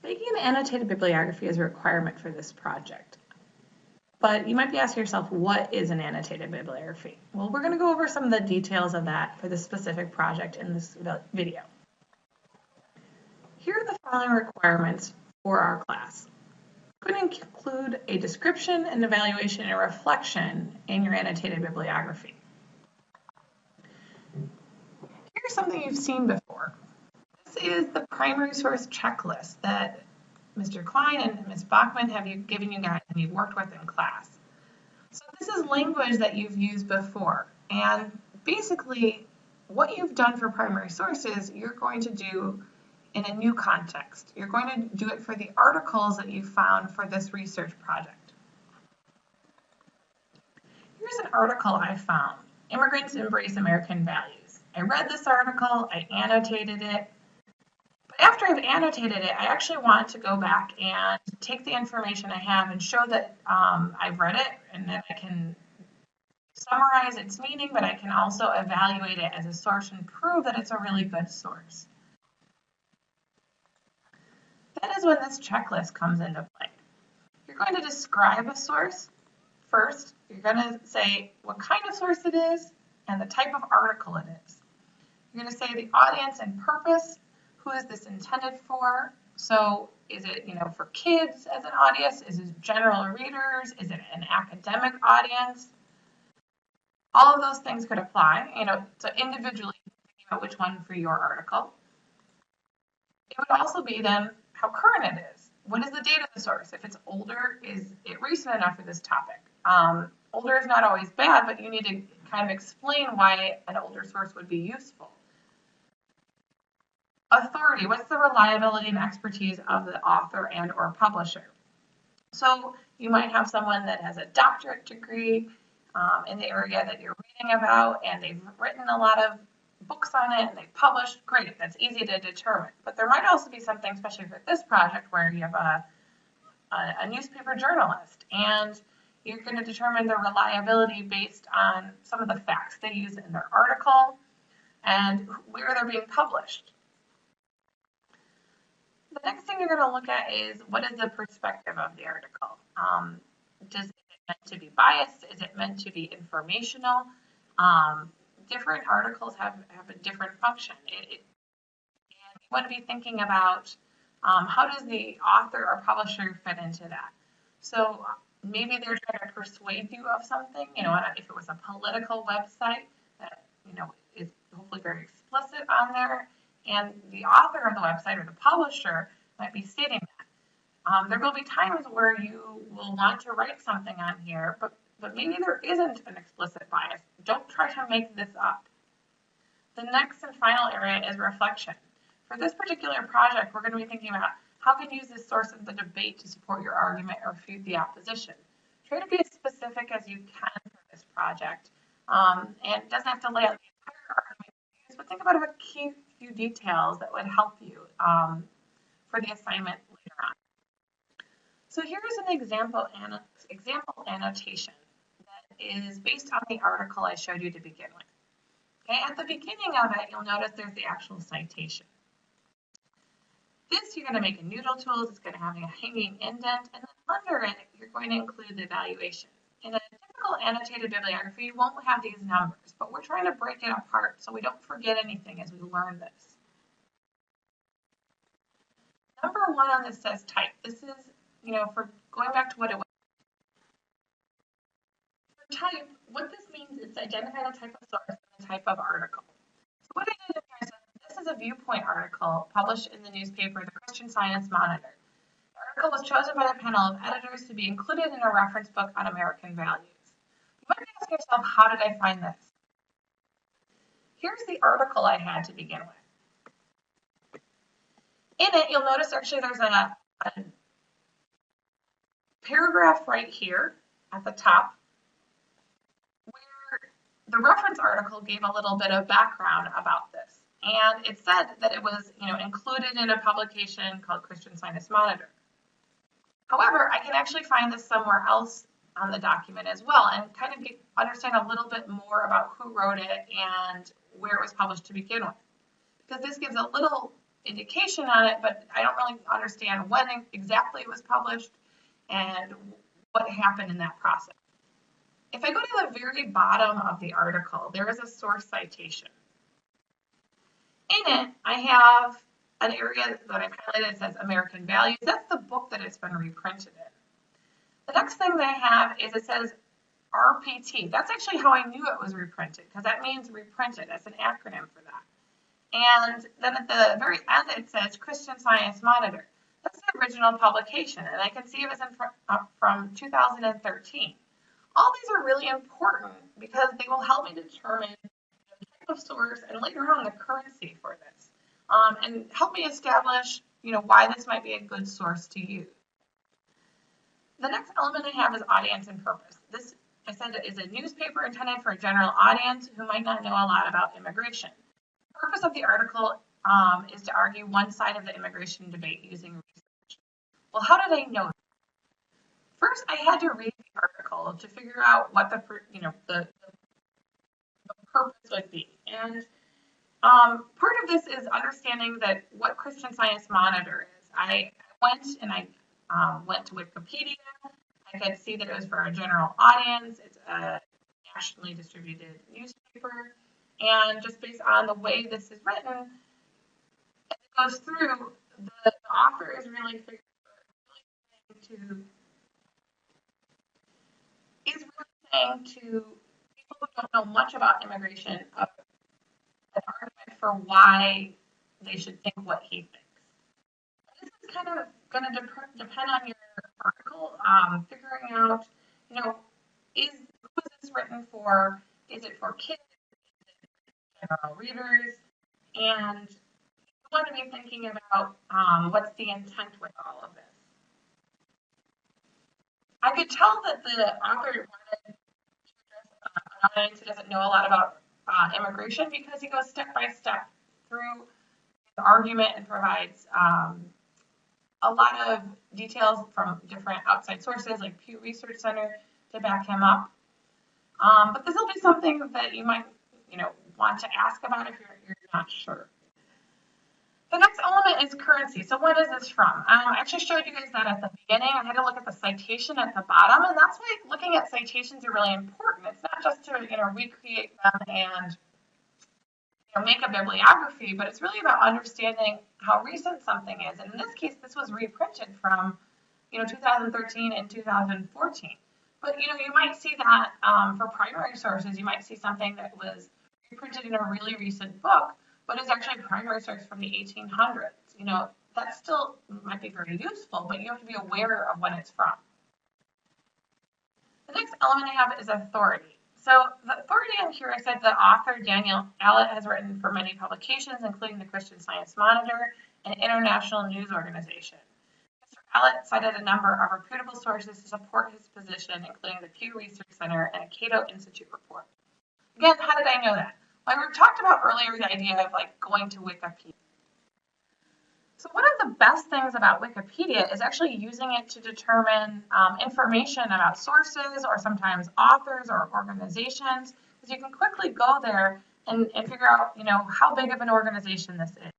Making an annotated bibliography is a requirement for this project. But you might be asking yourself, what is an annotated bibliography? Well, we're going to go over some of the details of that for this specific project in this video. Here are the following requirements for our class. We're going to include a description, an evaluation, and a reflection in your annotated bibliography. Here's something you've seen before. This is the primary source checklist that Mr. Klein and Ms. Bachman have given you guys and you've worked with in class. So this is language that you've used before, and basically what you've done for primary sources you're going to do in a new context. You're going to do it for the articles that you found for this research project. Here's an article I found, Immigrants Embrace American Values. I read this article, I annotated it, but after I've annotated it, I actually want to go back and take the information I have and show that I've read it, and that I can summarize its meaning, but I can also evaluate it as a source and prove that it's a really good source. That is when this checklist comes into play. You're going to describe a source first. You're going to say what kind of source it is and the type of article it is. You're going to say the audience and purpose. Who is this intended for? So is it, for kids as an audience? Is it general readers? Is it an academic audience? All of those things could apply, so individually thinking about which one for your article. It would also be then how current it is. What is the date of the source? If it's older, is it recent enough for this topic? Older is not always bad, but you need to kind of explain why an older source would be useful. Authority, what's the reliability and expertise of the author and or publisher? So you might have someone that has a doctorate degree in the area that you're reading about, and they've written a lot of books on it, and they've published. Great, that's easy to determine. But there might also be something, especially for this project, where you have a newspaper journalist, and you're going to determine their reliability based on some of the facts they use in their article and where they're being published. The next thing you're going to look at is, what is the perspective of the article? Is it meant to be biased? Is it meant to be informational? Different articles have a different function. And you want to be thinking about how does the author or publisher fit into that? So maybe they're trying to persuade you of something. If it was a political website that is hopefully very explicit on there, and the author of the website or the publisher might be stating that. There will be times where you will want to write something on here, but maybe there isn't an explicit bias. Don't try to make this up. The next and final area is reflection. For this particular project, we're going to be thinking about how can you use this source in the debate to support your argument or refute the opposition. Try to be as specific as you can for this project, and it doesn't have to lay out the entire argument, but think about a few details that would help you for the assignment later on. So here's an example annotation that is based on the article I showed you to begin with. Okay, at the beginning of it, you'll notice there's the actual citation. This you're going to make in Noodle Tools. It's going to have a hanging indent, and then under it, you're going to include the evaluation. In a typical annotated bibliography, you won't have these numbers, but we're trying to break it apart so we don't forget anything as we learn this. Number 1 on this says type. This is, for going back to what it was. For type, what this means is to identify the type of source and the type of article. So what I did here is this is a viewpoint article published in the newspaper, the Christian Science Monitor. The article was chosen by the panel of editors to be included in a reference book on American values. You might be asking yourself, how did I find this? Here's the article I had to begin with. In it, you'll notice actually there's a paragraph right here at the top where the reference article gave a little bit of background about this. And it said that it was, included in a publication called Christian Science Monitor. However, I can actually find this somewhere else on the document as well and kind of understand a little bit more about who wrote it and where it was published to begin with. Because this gives a little indication on it, but I don't really understand when exactly it was published and what happened in that process. If I go to the very bottom of the article, there is a source citation. In it, I have an area that I've highlighted that says American Values. That's the book that it's been reprinted in. The next thing that I have is it says RPT. That's actually how I knew it was reprinted, because that means reprinted. That's an acronym for that. And then at the very end, it says Christian Science Monitor. That's the original publication, and I can see it was from 2013. All these are really important because they will help me determine the type of source and later on the currency for this, and help me establish, why this might be a good source to use. The next element I have is audience and purpose. This, I said, is a newspaper intended for a general audience who might not know a lot about immigration. The purpose of the article is to argue one side of the immigration debate using research. Well, how did I know that? First, I had to read the article to figure out what the purpose would be. And part of this is understanding that what Christian Science Monitor is. I went to Wikipedia. I could see that it was for a general audience. It's a nationally distributed newspaper. And just based on the way this is written, as it goes through, the author is really saying to people who don't know much about immigration an argument for why they should think what he thinks. This is kind of going to depend on your article, figuring out, who is this written for? Is it for kids? Is it for general readers? And you want to be thinking about what's the intent with all of this. I could tell that the author wanted to address an audience who doesn't know a lot about immigration, because he goes step by step through the argument and provides a lot of details from different outside sources like Pew Research Center to back him up. But this will be something that you might, want to ask about if you're not sure. The next element is currency. So what is this from? I actually showed you guys that at the beginning. I had to look at the citation at the bottom, and that's why looking at citations are really important. It's not just to recreate them and make a bibliography, but it's really about understanding how recent something is. And in this case, this was reprinted from 2013 and 2014. But you might see that for primary sources, you might see something that was reprinted in a really recent book, but is actually a primary source from the 1800s. That still might be very useful, but you have to be aware of when it's from. The next element I have is authority. So the authority on here, I said the author, Daniel Allett, has written for many publications, including the Christian Science Monitor, an international news organization. Mr. Allett cited a number of reputable sources to support his position, including the Pew Research Center and a Cato Institute report. Again, how did I know that? Well, we talked about earlier the idea of going to Wikipedia. So one of the best things about Wikipedia is actually using it to determine information about sources or sometimes authors or organizations, because you can quickly go there and figure out, how big of an organization this is.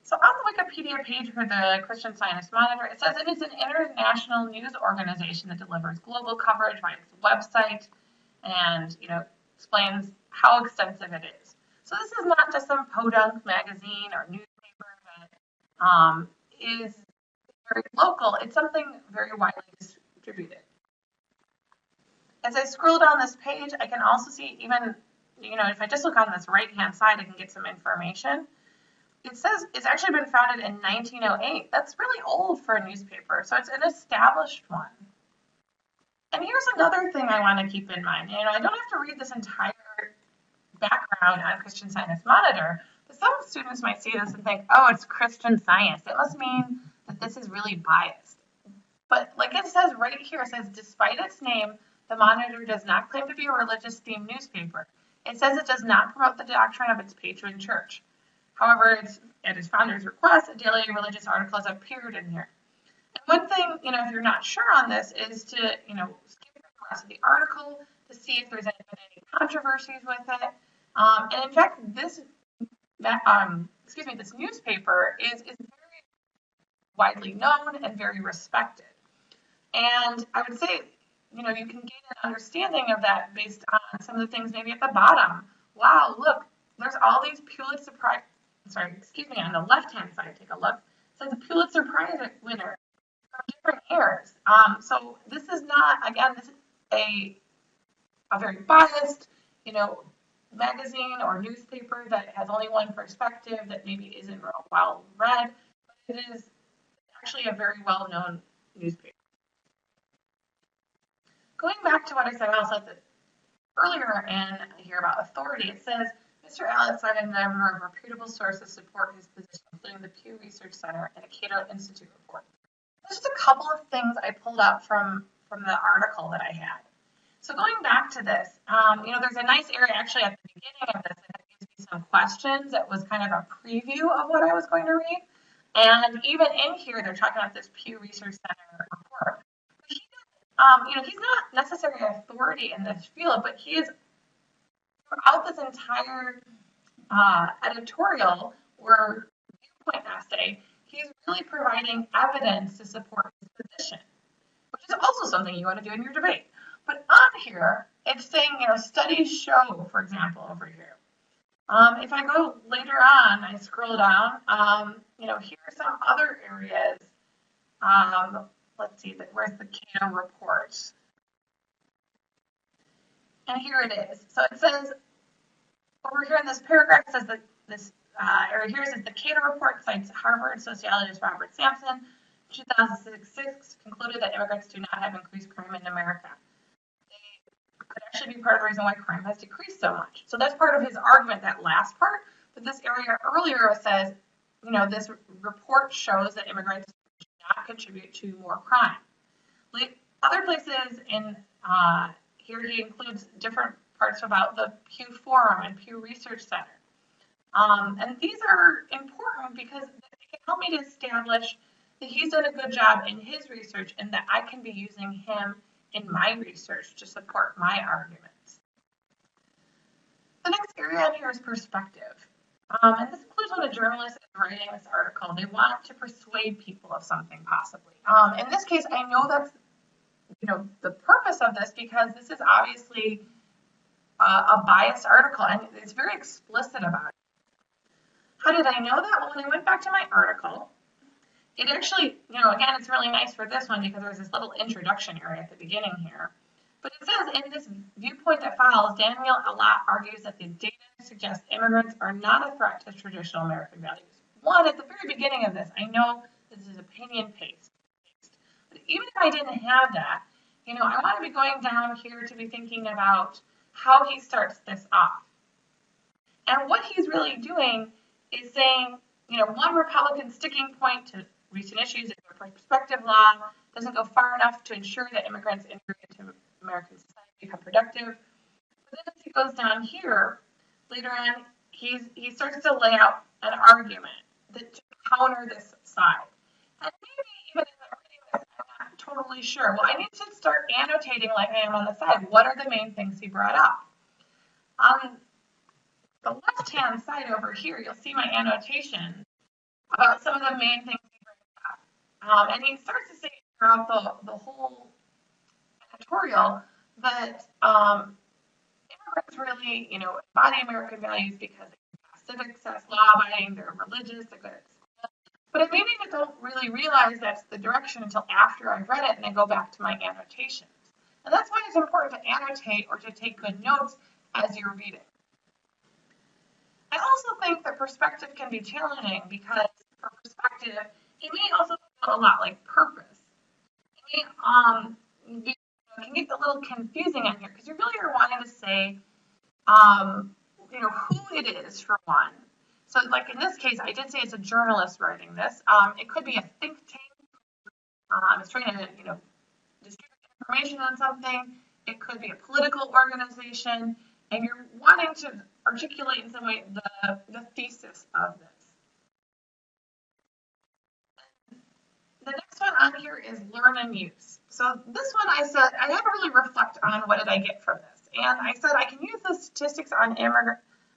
So on the Wikipedia page for the Christian Science Monitor, it says it is an international news organization that delivers global coverage via its website and, explains how extensive it is. So this is not just some podunk magazine or newspaper that is very local. It's something very widely distributed. As I scroll down this page, I can also see even, if I just look on this right-hand side, I can get some information. It says it's actually been founded in 1908. That's really old for a newspaper, so it's an established one. And here's another thing I want to keep in mind. I don't have to read this entire background on Christian Science Monitor, but some students might see this and think, oh, it's Christian Science. It must mean that this is really biased. But like it says right here, it says, despite its name, the Monitor does not claim to be a religious-themed newspaper. It says it does not promote the doctrine of its patron church. However, at its founder's request, a daily religious article has appeared in here. And one thing, if you're not sure on this, is to, skip the rest of the article to see if there's been any controversies with it. And in fact, this this newspaper is very widely known and very respected. And I would say, you can gain an understanding of that based on some of the things maybe at the bottom. Wow, look, there's all these Pulitzer Prize, on the left-hand side, take a look. It says the Pulitzer Prize winner from different years. So this is not, again, this is a very biased, magazine or newspaper that has only one perspective that maybe isn't real well read, but it is actually a very well-known newspaper. Going back to what I said also earlier in here about authority, it says, Mr. Allett cited a number of reputable sources support his position, including the Pew Research Center and a Cato Institute report. There's just a couple of things I pulled out from the article that I had. So going back to this, there's a nice area actually at the beginning of this that gives me some questions. That was kind of a preview of what I was going to read. And even in here, they're talking about this Pew Research Center report. He's not necessarily an authority in this field, but he is throughout this entire editorial or viewpoint essay, he's really providing evidence to support his position, which is also something you want to do in your debate. But on here, it's saying, studies show, for example, over here. If I go later on, I scroll down, here are some other areas. Let's see, where's the Cato report? And here it is. So it says, over here in this paragraph, it says that this area here says the Cato report cites Harvard sociologist Robert Sampson, 2006, concluded that immigrants do not have increased crime in America. They could actually be part of the reason why crime has decreased so much. So that's part of his argument, that last part. But this area earlier says, this report shows that immigrants do not contribute to more crime. Other places in here he includes different parts about the Pew Forum and Pew Research Center. And these are important because they can help me to establish that he's done a good job in his research and that I can be using him in my research to support my arguments. The next area on here is perspective. And this includes when a journalist is writing this article, they want to persuade people of something possibly. In this case, I know that's the purpose of this because this is obviously a biased article and it's very explicit about it. How did I know that? Well, when I went back to my article, it actually, again, it's really nice for this one because there's this little introduction area at the beginning here. But it says, in this viewpoint that follows, Daniel Allott argues that the data suggests immigrants are not a threat to traditional American values. One, at the very beginning of this, I know this is opinion-based. But even if I didn't have that, I want to be going down here to be thinking about how he starts this off. And what he's really doing is saying, one Republican sticking point to recent issues is the prospective law doesn't go far enough to ensure that immigrants integrate into American society become productive. But then as he goes down here, later on, he starts to lay out an argument to counter this side. And maybe even as I'm reading this, I'm not totally sure. Well, I need to start annotating like I am on the side. What are the main things he brought up? On the left-hand side over here, you'll see my annotation about some of the main things he brings up. And he starts to say throughout the whole editorial that immigrants really, embody American values because they're civic sense, law-abiding, they're religious, they're good at school. But I maybe don't really realize that's the direction until after I've read it and I go back to my annotations. And that's why it's important to annotate or to take good notes as you're reading. I also think that perspective can be challenging because for perspective, it may also feel a lot like purpose. It may can get a little confusing on here because you really are wanting to say, who it is for one. So like in this case, I did say it's a journalist writing this. It could be a think tank. It's trying to, distribute information on something. It could be a political organization. And you're wanting to articulate in some way the thesis of this. The next one on here is learn and use. So this one I said, I had to really reflect on what did I get from this. And I said I can use the statistics on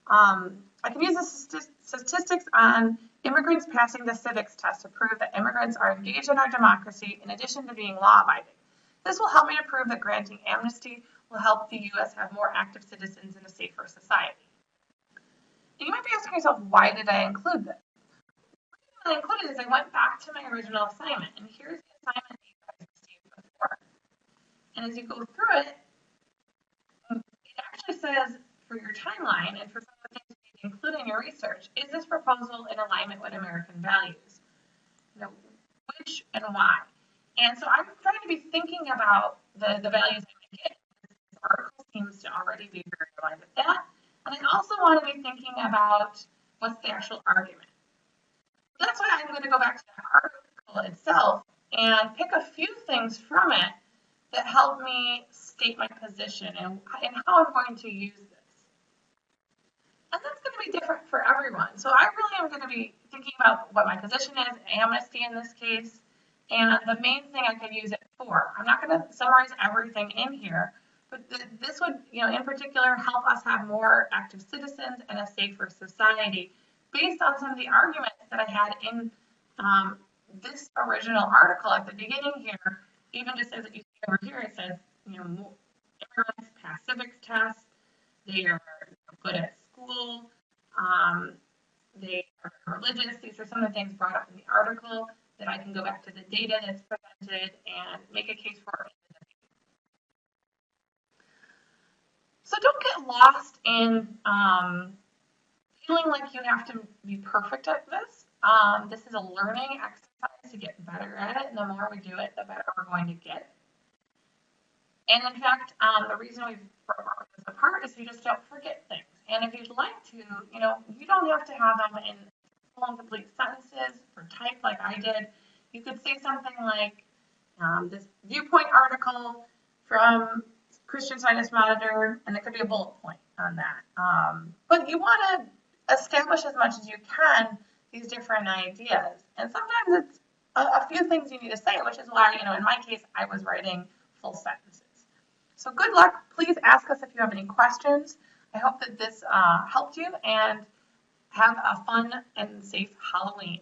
I can use the statistics on immigrants passing the civics test to prove that immigrants are engaged in our democracy in addition to being law-abiding. This will help me to prove that granting amnesty will help the U.S. have more active citizens in a safer society. And you might be asking yourself, why did I include this? The reason I included is I went back to my original assignment, and here's the assignment that you guys received before. And as you go through it, it actually says for your timeline and for some of the things you need to include in your research, is this proposal in alignment with American values? You know, which and why? And so I'm trying to be thinking about the values I might get. This article seems to already be very aligned with that. And I also want to be thinking about what's the actual argument. That's why I'm going to go back to the article itself and pick a few things from it that help me state my position and how I'm going to use this. And that's going to be different for everyone. So I really am going to be thinking about what my position is, amnesty in this case, and the main thing I could use it for. I'm not going to summarize everything in here, but this would, in particular, help us have more active citizens and a safer society based on some of the arguments that I had in this original article at the beginning here. Even just as you see over here, it says, immigrants pass civics tests, they are good at school, they are religious. These are some of the things brought up in the article that I can go back to the data that's presented and make a case for. So don't get lost in feeling like you have to be perfect at this. This is a learning exercise to get better at it, and the more we do it, the better we're going to get. And in fact, the reason we've broken this apart is you just don't forget things. And if you'd like to, you don't have to have them in full and complete sentences or type like I did. You could say something like this viewpoint article from Christian Scientist Monitor, and it could be a bullet point on that. But you want to establish as much as you can these different ideas. And sometimes it's a few things you need to say, which is why, in my case, I was writing full sentences. So good luck. Please ask us if you have any questions. I hope that this helped you, and have a fun and safe Halloween.